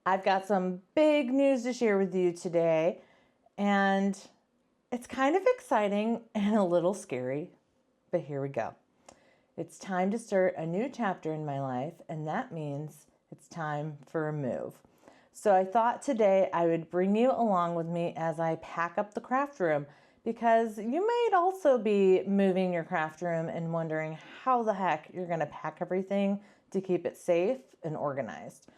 I've got some big news to share with you today, and it's kind of exciting and a little scary, but here we go. It's time to start a new chapter in my life, and that means it's time for a move. So I thought today I would bring you along with me as I pack up the craft room, because you might also be moving your craft room and wondering how the heck you're going to pack everything to keep it safe and organized.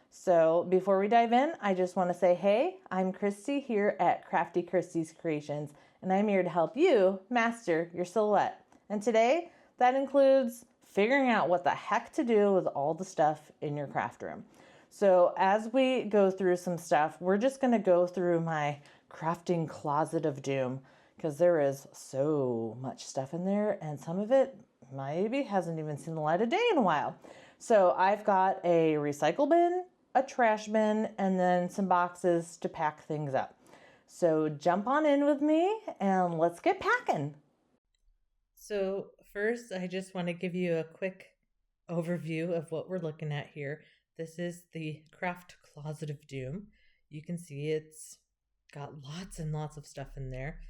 So before we dive in, I just want to say, hey, I'm Christy here at Crafty Christy's Creations, and I'm here to help you master your silhouette. And today, that includes figuring out what the heck to do with all the stuff in your craft room. So as we go through some stuff, we're just going to go through my crafting closet of doom, because there is so much stuff in there, and some of it maybe hasn't even seen the light of day in a while. So I've got a recycle bin, a trash bin, and then some boxes to pack things up. So jump on in with me and let's get packing. So first, I just want to give you a quick overview of what we're looking at here. This is the craft closet of doom. You can see it's got lots and lots of stuff in there.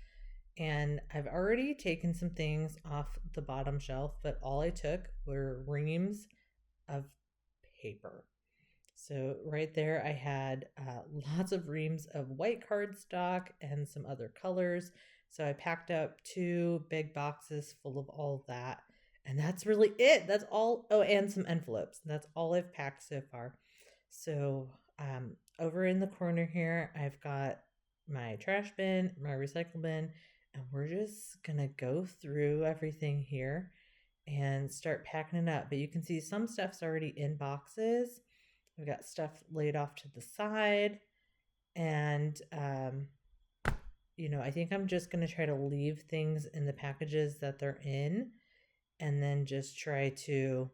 And I've already taken some things off the bottom shelf, but all I took were reams of paper. So right there, I had lots of reams of white cardstock and some other colors. So I packed up 2 big boxes full of all of that. And that's really it. That's all. Oh, and some envelopes. That's all I've packed so far. So over in the corner here, I've got my trash bin, my recycle bin, and we're just going to go through everything here and start packing it up. But you can see some stuff's already in boxes. We've got stuff laid off to the side, and I think I'm just going to try to leave things in the packages that they're in, and then just try to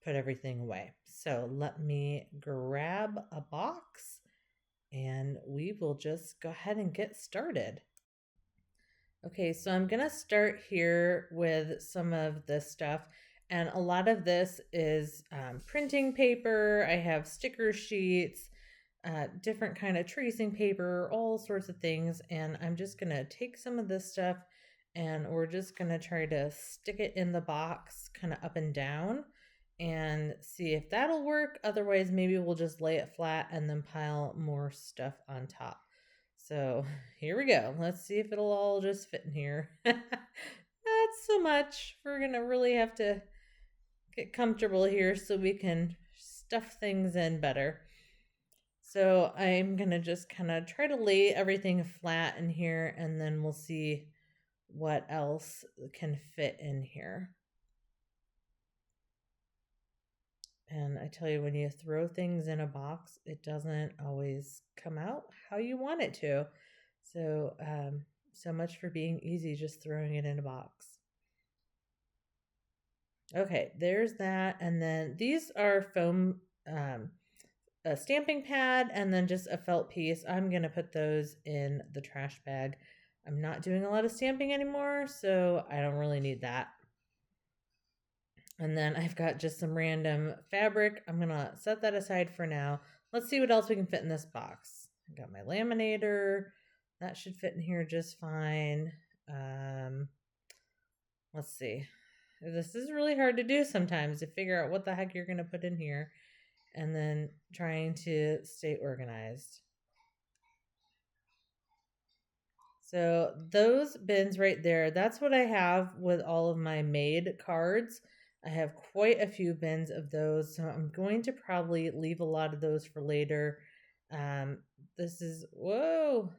put everything away. So let me grab a box, and we will just go ahead and get started. Okay, so I'm going to start here with some of this stuff. And a lot of this is printing paper. I have sticker sheets, different kind of tracing paper, all sorts of things. And I'm just going to take some of this stuff and we're just going to try to stick it in the box kind of up and down and see if that'll work. Otherwise, maybe we'll just lay it flat and then pile more stuff on top. So here we go. Let's see if it'll all just fit in here. Not so much. We're going to really have to get comfortable here so we can stuff things in better. So I'm going to just kind of try to lay everything flat in here, and then we'll see what else can fit in here. And I tell you, when you throw things in a box, it doesn't always come out how you want it to. So, so much for being easy, just throwing it in a box. Okay, there's that. And then these are foam, a stamping pad, and then just a felt piece. I'm going to put those in the trash bag. I'm not doing a lot of stamping anymore, so I don't really need that. And then I've got just some random fabric. I'm going to set that aside for now. Let's see what else we can fit in this box. I got my laminator. That should fit in here just fine. Let's see. This is really hard to do sometimes, to figure out what the heck you're going to put in here and then trying to stay organized. So those bins right there, that's what I have with all of my made cards. I have quite a few bins of those, so I'm going to probably leave a lot of those for later. This is, whoa,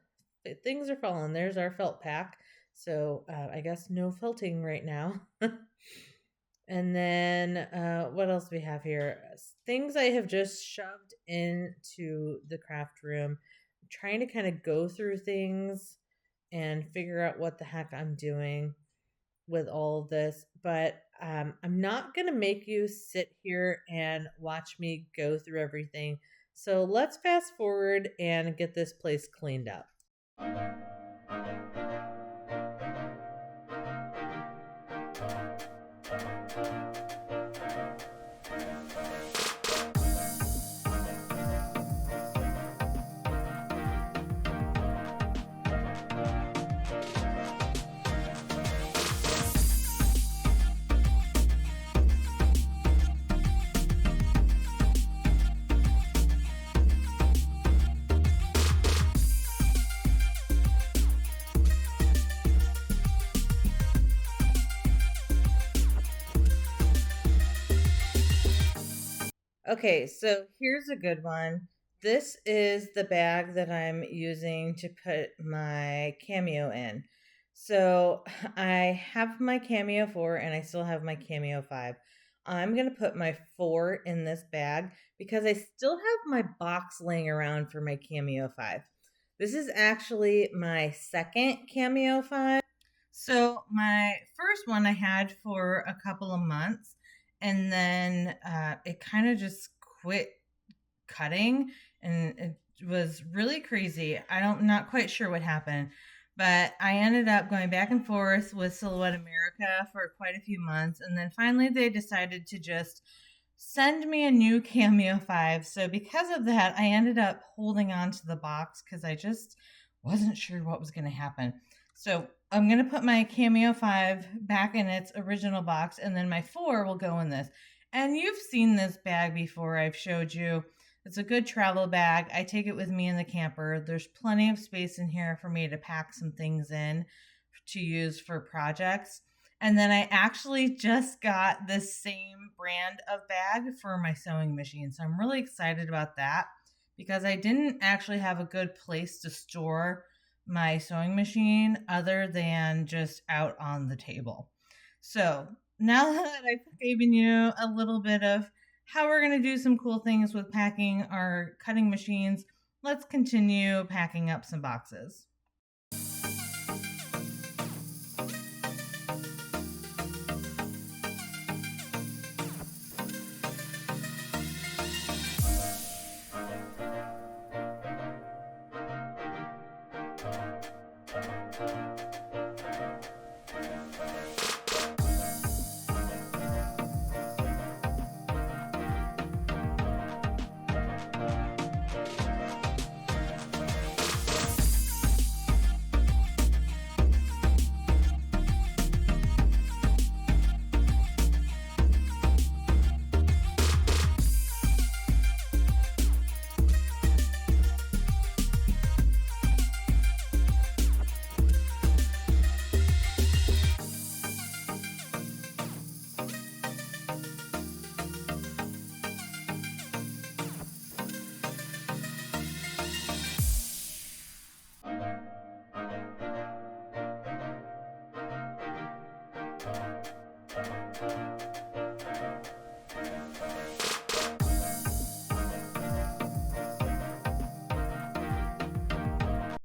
things are falling. There's our felt pack. So I guess no felting right now. And then what else do we have here? Things I have just shoved into the craft room. I'm trying to kind of go through things and figure out what the heck I'm doing with all of this. But I'm not going to make you sit here and watch me go through everything. So let's fast forward and get this place cleaned up. Okay, so here's a good one. This is the bag that I'm using to put my Cameo in. So I have my Cameo 4 and I still have my Cameo 5. I'm going to put my 4 in this bag because I still have my box laying around for my Cameo 5. This is actually my second Cameo 5. So my first one I had for a couple of months, and then it kind of just quit cutting, and it was really crazy. Not quite sure what happened, but I ended up going back and forth with Silhouette America for quite a few months, and then finally they decided to just send me a new Cameo 5. So because of that, I ended up holding on to the box because I just wasn't sure what was going to happen. So I'm going to put my Cameo 5 back in its original box, and then my 4 will go in this. And you've seen this bag before. I've showed you. It's a good travel bag. I take it with me in the camper. There's plenty of space in here for me to pack some things in to use for projects. And then I actually just got this same brand of bag for my sewing machine. So I'm really excited about that because I didn't actually have a good place to store my sewing machine other than just out on the table. So now that I've given you a little bit of how we're going to do some cool things with packing our cutting machines, let's continue packing up some boxes.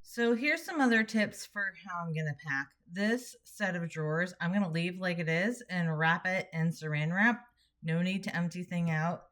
So here's some other tips for how I'm going to pack. This set of drawers, I'm going to leave like it is and wrap it in saran wrap. No need to empty thing out.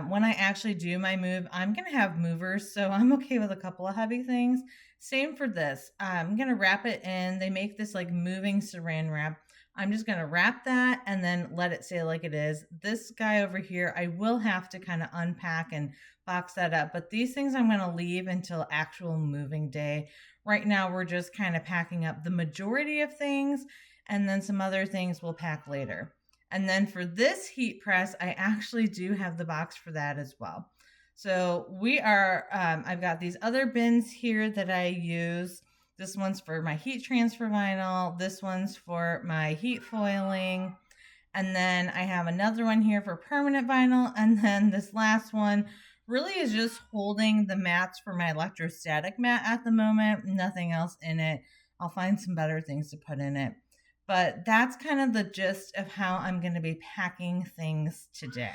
When I actually do my move, I'm going to have movers, so I'm okay with a couple of heavy things. Same for this. I'm going to wrap it in. They make this like moving saran wrap. I'm just going to wrap that and then let it stay like it is. This guy over here, I will have to kind of unpack and box that up, but these things I'm going to leave until actual moving day. Right now, we're just kind of packing up the majority of things, and then some other things we'll pack later. And then for this heat press, I actually do have the box for that as well. So I've got these other bins here that I use. This one's for my heat transfer vinyl. This one's for my heat foiling. And then I have another one here for permanent vinyl. And then this last one really is just holding the mats for my electrostatic mat at the moment. Nothing else in it. I'll find some better things to put in it. But that's kind of the gist of how I'm going to be packing things today.